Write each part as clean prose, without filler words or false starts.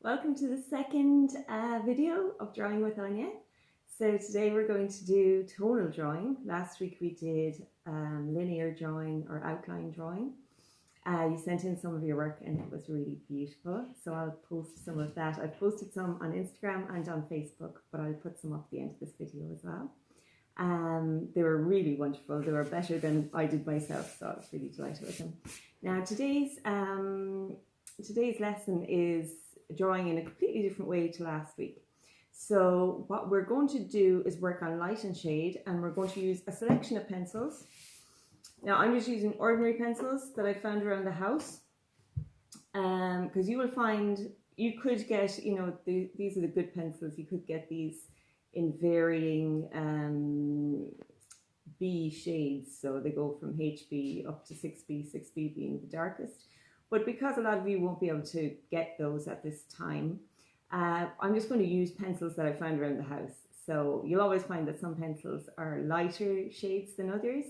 Welcome to the second video of Drawing with Aine. So today we're going to do tonal drawing. Last week we did linear drawing or outline drawing. You sent in some of your work and it was really beautiful. So I'll post some of that. I've posted some on Instagram and on Facebook, but I'll put some up at the end of this video as well. They were really wonderful. They were better than I did myself, so I was really delighted with them. Now today's lesson is drawing in a completely different way to last week. So what we're going to do is work on light and shade, and we're going to use a selection of pencils. Now I'm just using ordinary pencils that I found around the house, because you will find you could get, these are the good pencils. You could get these in varying B shades, so they go from HB up to 6B, 6B being the darkest. But because a lot of you won't be able to get those at this time, I'm just going to use pencils that I found around the house. So you'll always find that some pencils are lighter shades than others.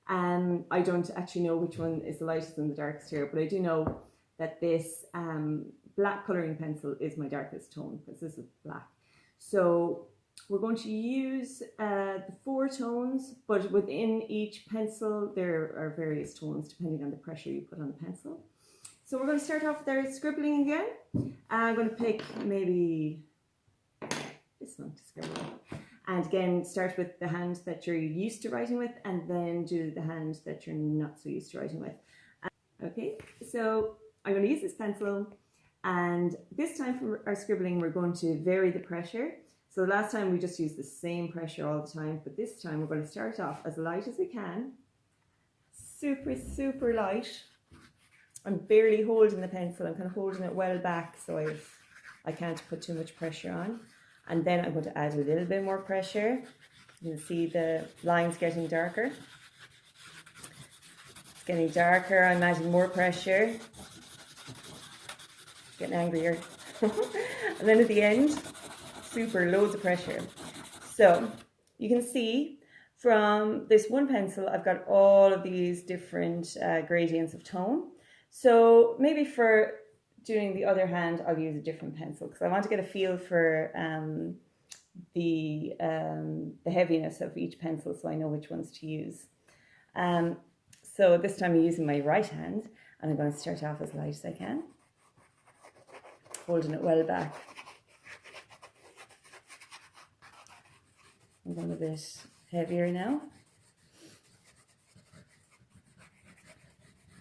I don't actually know which one is the lightest and the darkest here, but I do know that this black colouring pencil is my darkest tone, because this is black. So we're going to use the 4 tones, but within each pencil there are various tones depending on the pressure you put on the pencil. So we're going to start off with our scribbling again. I'm going to pick maybe this one to scribble. And again, start with the hand that you're used to writing with, and then do the hand that you're not so used to writing with. Okay, so I'm going to use this pencil, and this time for our scribbling we're going to vary the pressure. So last time we just used the same pressure all the time, but this time we're going to start off as light as we can. Super light. I'm barely holding the pencil. I'm kind of holding it well back so I can't put too much pressure on. And then I'm going to add a little bit more pressure. You can see the lines getting darker. It's getting darker. I'm adding more pressure. Getting angrier. And then at the end, loads of pressure. So you can see from this one pencil, I've got all of these different gradients of tone. So maybe for doing the other hand, I'll use a different pencil, because I want to get a feel for the heaviness of each pencil, so I know which ones to use. So this time I'm using my right hand, and I'm going to start off as light as I can, holding it well back. I'm going a bit heavier now.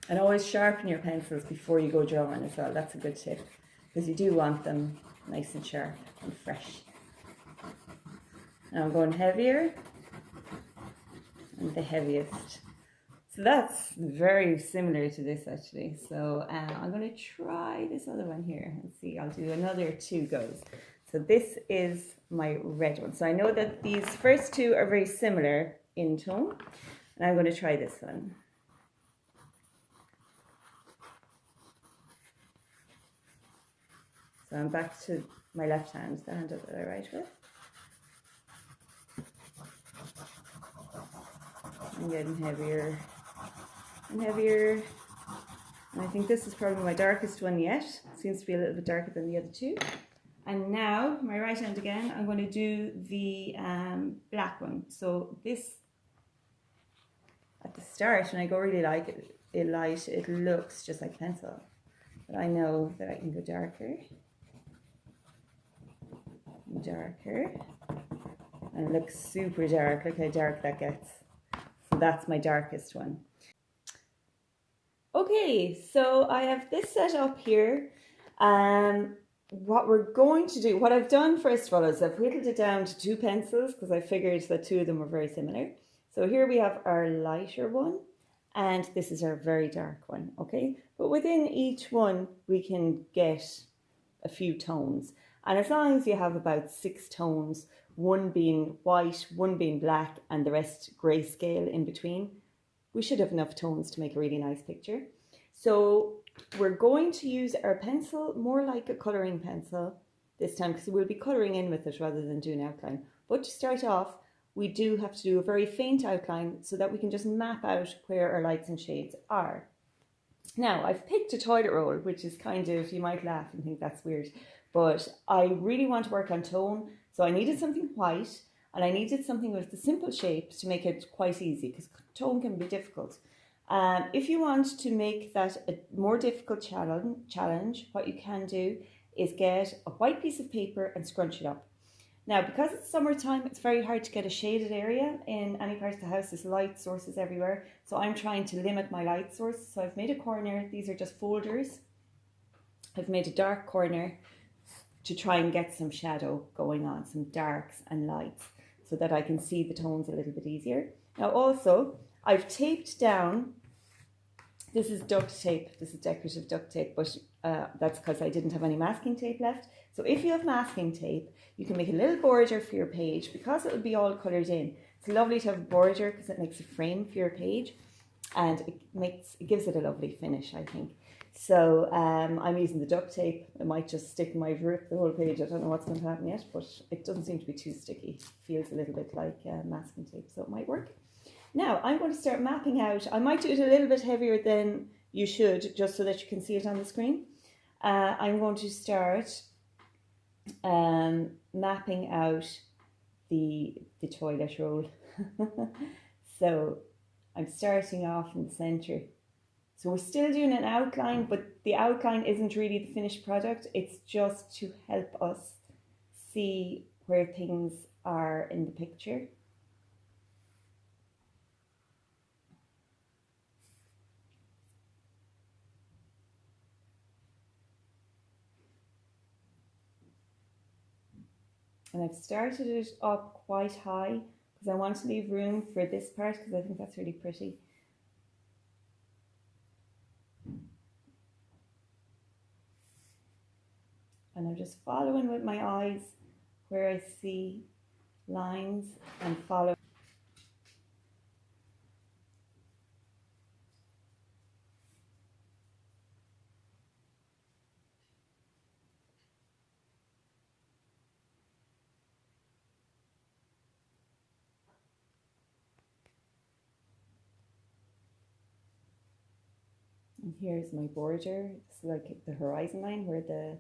And always sharpen your pencils before you go drawing as well. That's a good tip, because you do want them nice and sharp and fresh. Now I'm going heavier and the heaviest. So that's very similar to this actually. So I'm going to try this other one here and see. I'll do another 2 goes. So this is my red one. So I know that these first 2 are very similar in tone, and I'm going to try this one. So I'm back to my left hand, the hand that I write with. I'm getting heavier and heavier. And I think this is probably my darkest one yet. It seems to be a little bit darker than the other 2. And now, my right hand again, I'm going to do the black one. So this, at the start, when I go really light, it looks just like pencil. But I know that I can go darker. Darker, and it looks super dark. Look how dark that gets. So that's my darkest one. Okay, so I have this set up here. What we're going to do, what I've done first of all is I've whittled it down to 2 pencils, because I figured that 2 of them were very similar. So here we have our lighter one, and this is our very dark one, okay? But within each one we can get a few tones. And as long as you have about 6 tones, 1 being white, 1 being black, and the rest grayscale in between, we should have enough tones to make a really nice picture. So we're going to use our pencil more like a colouring pencil this time, because we'll be colouring in with it rather than doing outline. But to start off, we do have to do a very faint outline so that we can just map out where our lights and shades are. Now, I've picked a toilet roll, which is kind of, you might laugh and think that's weird, but I really want to work on tone. So I needed something white, and I needed something with the simple shapes to make it quite easy, because tone can be difficult. If you want to make that a more difficult challenge, what you can do is get a white piece of paper and scrunch it up. Now, because it's summertime, it's very hard to get a shaded area in any part of the house. There's light sources everywhere. So I'm trying to limit my light source. So I've made a corner. These are just folders. I've made a dark corner to try and get some shadow going on, some darks and lights, so that I can see the tones a little bit easier. Now also, I've taped down, this is duct tape, this is decorative duct tape, but that's because I didn't have any masking tape left. So if you have masking tape, you can make a little border for your page, because it will be all coloured in. It's lovely to have a border because it makes a frame for your page, and it gives it a lovely finish, I think. So I'm using the duct tape. It might just stick, might rip the whole page. I don't know what's going to happen yet, but it doesn't seem to be too sticky. It feels a little bit like masking tape, so it might work. Now I'm going to start mapping out. I might do it a little bit heavier than you should, just so that you can see it on the screen. I'm going to start mapping out the toilet roll. So I'm starting off in the center. So we're still doing an outline, but the outline isn't really the finished product. It's just to help us see where things are in the picture. And I've started it up quite high because I want to leave room for this part, because I think that's really pretty. And I'm just following with my eyes where I see lines, and follow. And here's my border. It's like the horizon line where the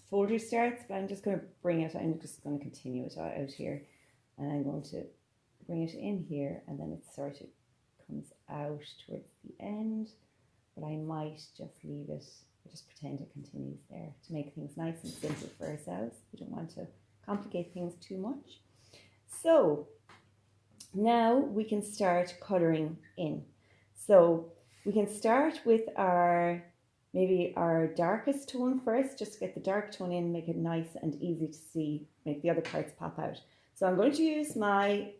folder starts, but I'm just going to bring it, I'm just going to continue it out here, and I'm going to bring it in here, and then it sort of comes out towards the end, but I might just leave it, just pretend it continues there to make things nice and simple for ourselves. We don't want to complicate things too much. So now we can start colouring in. So we can start with maybe our darkest tone first, just to get the dark tone in, make it nice and easy to see, make the other parts pop out. So I'm going to use my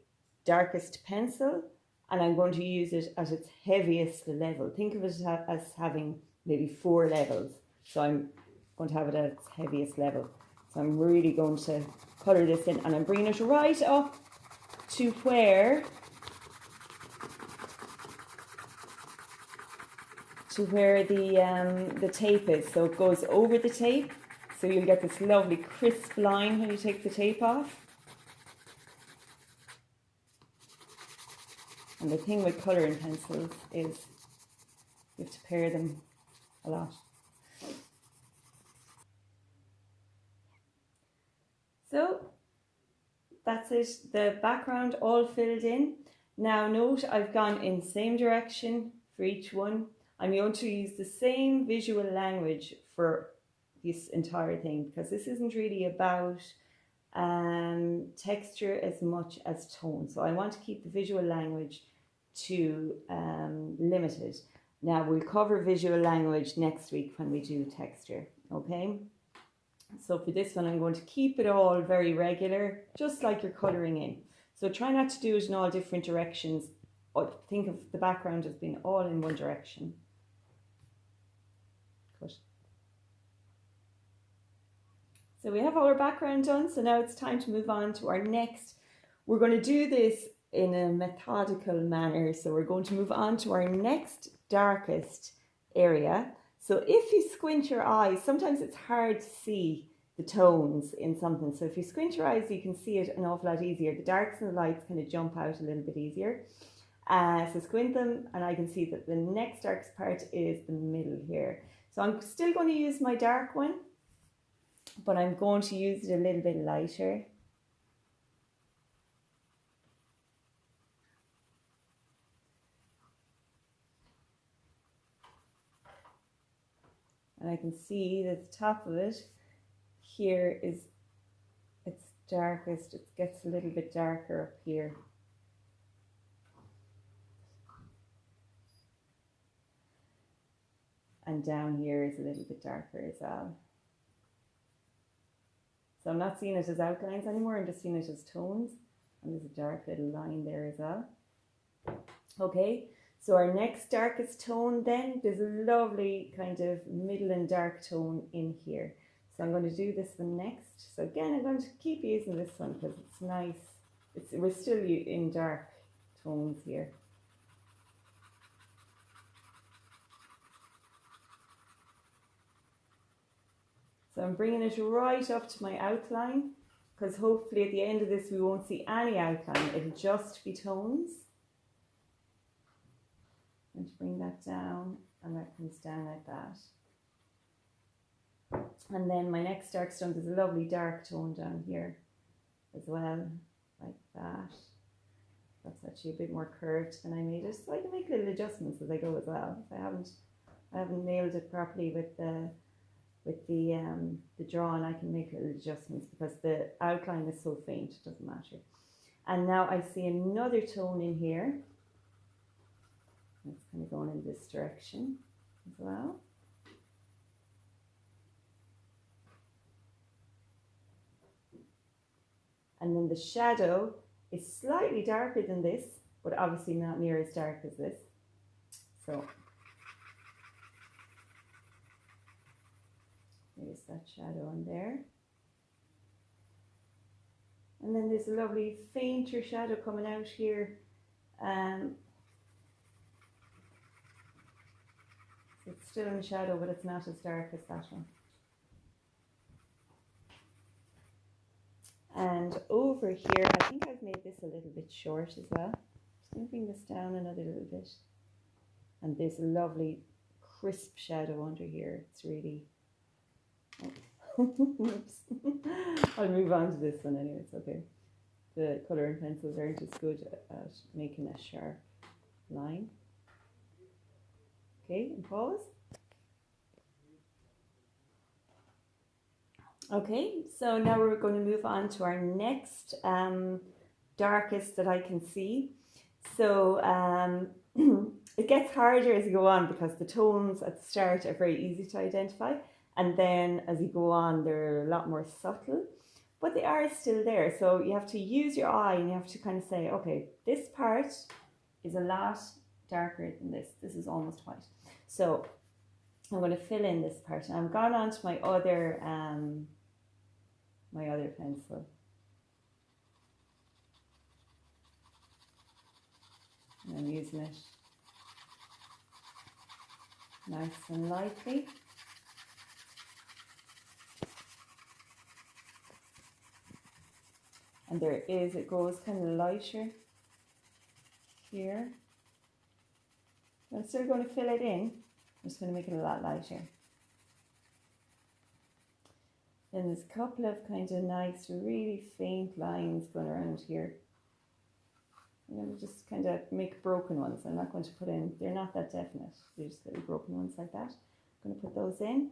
darkest pencil, and I'm going to use it at its heaviest level. Think of it as having maybe 4 levels. So I'm going to have it at its heaviest level. So I'm really going to colour this in, and I'm bringing it right up to where the tape is. So it goes over the tape, so you'll get this lovely crisp line when you take the tape off. And the thing with colouring pencils is you have to pair them a lot. So that's it, the background all filled in. Now note I've gone in the same direction for each one. I'm going to use the same visual language for this entire thing, because this isn't really about texture as much as tone. So I want to keep the visual language to limited. Now we'll cover visual language next week when we do texture, okay? So for this one, I'm going to keep it all very regular, just like you're colouring in. So try not to do it in all different directions. Or think of the background as being all in one direction. Good. So we have all our background done, so now it's time to move on to our next. We're going to do this in a methodical manner, so we're going to move on to our next darkest area. So if you squint your eyes, sometimes it's hard to see the tones in something. So if you squint your eyes, you can see it an awful lot easier. The darks and the lights kind of jump out a little bit easier. So squint them, and I can see that the next darkest part is the middle here. So I'm still going to use my dark one, but I'm going to use it a little bit lighter. And I can see that the top of it here is its darkest. It gets a little bit darker up here. And down here is a little bit darker as well. So I'm not seeing it as outlines anymore, I'm just seeing it as tones. And there's a dark little line there as well. Okay, so our next darkest tone then, there's a lovely kind of middle and dark tone in here. So I'm going to do this one next. So again, I'm going to keep using this one because it's nice. We're still in dark tones here. So I'm bringing it right up to my outline, because hopefully at the end of this we won't see any outline, it'll just be tones. I'm going to bring that down, and that comes down like that. And then my next dark stone, there's a lovely dark tone down here as well, like that. That's actually a bit more curved than I made it, so I can make little adjustments as I go as well. If I haven't nailed it properly with the drawing, I can make little adjustments because the outline is so faint, it doesn't matter. And now I see another tone in here. It's kind of going in this direction as well. And then the shadow is slightly darker than this, but obviously not near as dark as this. So there's that shadow on there. And then there's a lovely fainter shadow coming out here. So it's still in shadow, but it's not as dark as that one. And over here, I think I've made this a little bit short as well. Just going to bring this down another little bit. And there's a lovely crisp shadow under here. It's really... Oh. Oops. I'll move on to this one anyway, it's okay. The colour and pencils aren't as good at making a sharp line. Okay, and pause. Okay, so now we're going to move on to our next darkest that I can see. So it gets harder as you go on because the tones at the start are very easy to identify, and then as you go on they're a lot more subtle, but they are still there. So you have to use your eye and you have to kind of say, okay, this part is a lot darker than this. This is almost white. So I'm going to fill in this part, and I'm gone on to my other pencil. And I'm using it nice and lightly. And there it is, it goes kind of lighter here. I'm still going to fill it in. I'm just going to make it a lot lighter. Then there's a couple of kind of nice, really faint lines going around here. I'm going to just kind of make broken ones. I'm not going to put in, they're not that definite. They're just little broken ones like that. I'm going to put those in.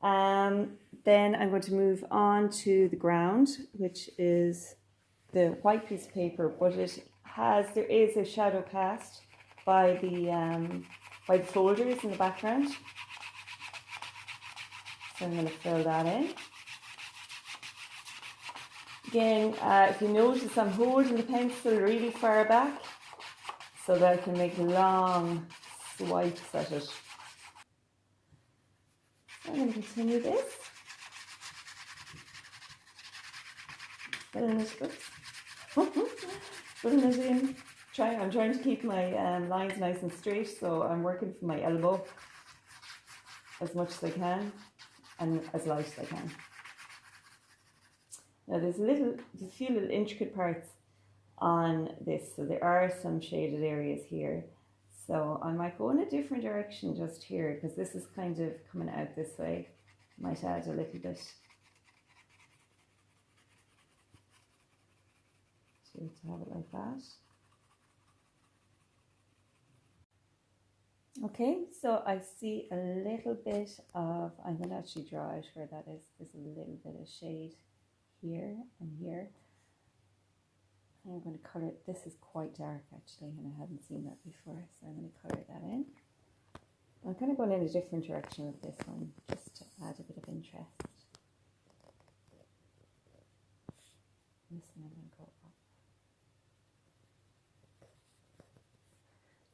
Then I'm going to move on to the ground, which is the white piece of paper, but there is a shadow cast by the folders in the background. So I'm going to fill that in. Again, if you notice, I'm holding the pencil really far back so that I can make long swipes at it. So I'm going to continue this. Filling it in. I'm trying to keep my lines nice and straight, so I'm working from my elbow as much as I can and as light as I can. Now there's a few little intricate parts on this. So there are some shaded areas here. So I might go in a different direction just here because this is kind of coming out this way. Might add a little bit to have it like that. Okay, so I see a little bit of, I'm going to actually draw out where that is. There's a little bit of shade here and here. And I'm going to colour it. This is quite dark actually, and I hadn't seen that before, so I'm going to colour that in. I'm kind of going in a different direction with this one, just to add a bit of interest. This one I'm going to go up.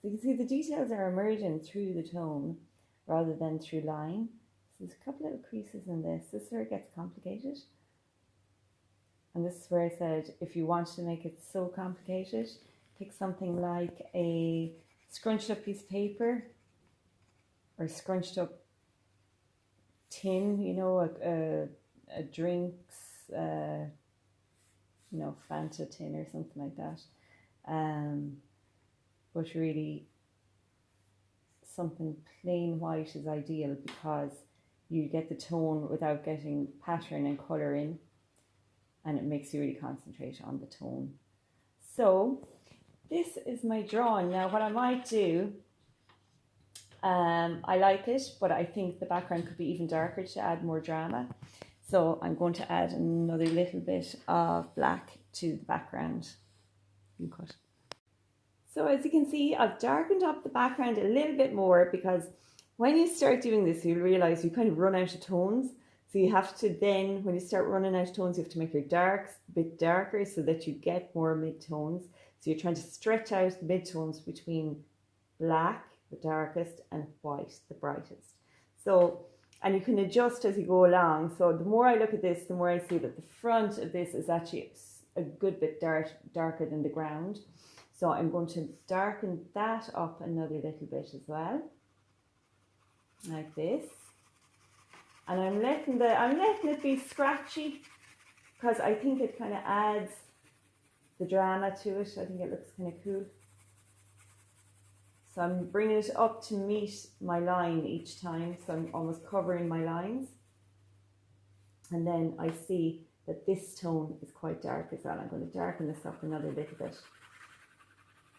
So you can see the details are emerging through the tone rather than through line. So there's a couple of creases in this. This is where it gets complicated. And this is where I said, if you want to make it so complicated, pick something like a scrunched up piece of paper or scrunched up tin, you know, a drinks, you know, Fanta tin or something like that. But really something plain white is ideal because you get the tone without getting pattern and colour in, and it makes you really concentrate on the tone. So this is my drawing. Now what I might do, I like it, but I think the background could be even darker to add more drama. So I'm going to add another little bit of black to the background. You cut. So as you can see, I've darkened up the background a little bit more because when you start doing this, you'll realize you kind of run out of tones. So you have to then, when you start running out of tones, you have to make your darks a bit darker so that you get more mid-tones. So you're trying to stretch out the mid-tones between black, the darkest, and white, the brightest. So, and you can adjust as you go along. So the more I look at this, the more I see that the front of this is actually a good bit darker than the ground. So I'm going to darken that up another little bit as well, like this. And I'm letting it be scratchy because I think it kind of adds the drama to it. I think it looks kind of cool. So I'm bringing it up to meet my line each time. So I'm almost covering my lines. And then I see that this tone is quite dark as well. I'm going to darken this up another little bit.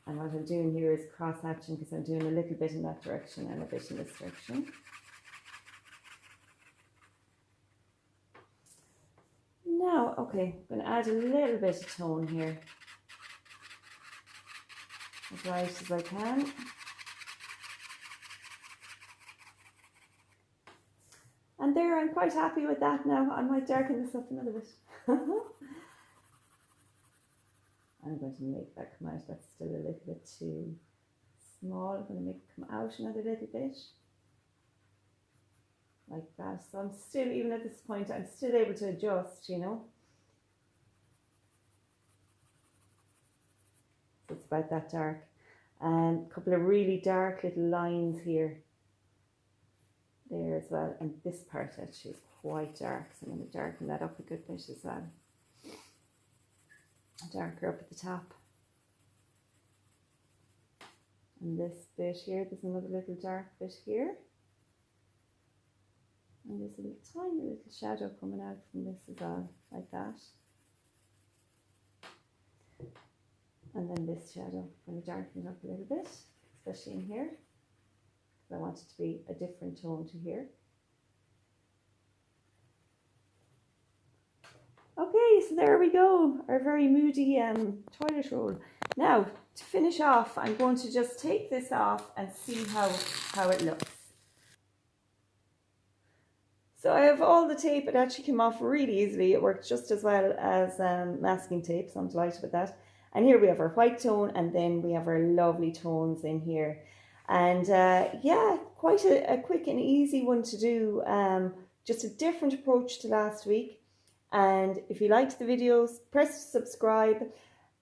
And what I'm doing here is cross hatching because I'm doing a little bit in that direction and a bit in this direction. Now, okay, I'm going to add a little bit of tone here, as light as I can. And there, I'm quite happy with that now. I might darken this up another bit. I'm going to make that come out. That's still a little bit too small. I'm going to make it come out another little bit. Like that. So I'm still, even at this point, I'm still able to adjust, you know. So it's about that dark. And a couple of really dark little lines here. There as well. And this part actually is quite dark. So I'm going to darken that up a good bit as well. Darker up at the top. And this bit here, there's another little dark bit here. And there's a tiny little shadow coming out from this as well, like that. And then this shadow, I'm going to darken it up a little bit, especially in here, because I want it to be a different tone to here. Okay, so there we go, our very moody toilet roll. Now, to finish off, I'm going to just take this off and see how it looks. So I have all the tape. It actually came off really easily. It worked just as well as masking tape, so I'm delighted with that. And here we have our white tone, and then we have our lovely tones in here. And yeah, quite a quick and easy one to do. Just a different approach to last week. And if you liked the videos, press subscribe,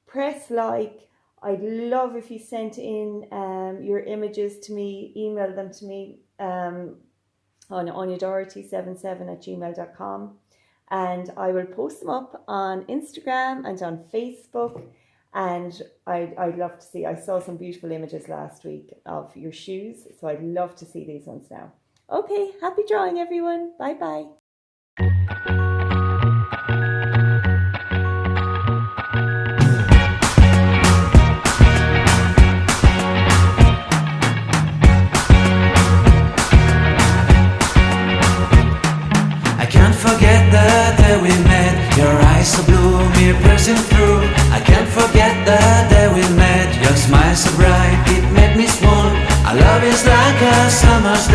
press like. I'd love if you sent in your images to me, email them to me on anyadority77@gmail.com, and I will post them up on Instagram and on Facebook, And I'd love to see, I saw some beautiful images last week of your shoes, so I'd love to see these ones now. Okay, happy drawing everyone. Bye bye. I can't forget the day we met. Your eyes so blue, me piercing through. I can't forget the day we met. Your smile so bright, it made me swoon. Our love is like a summer's day.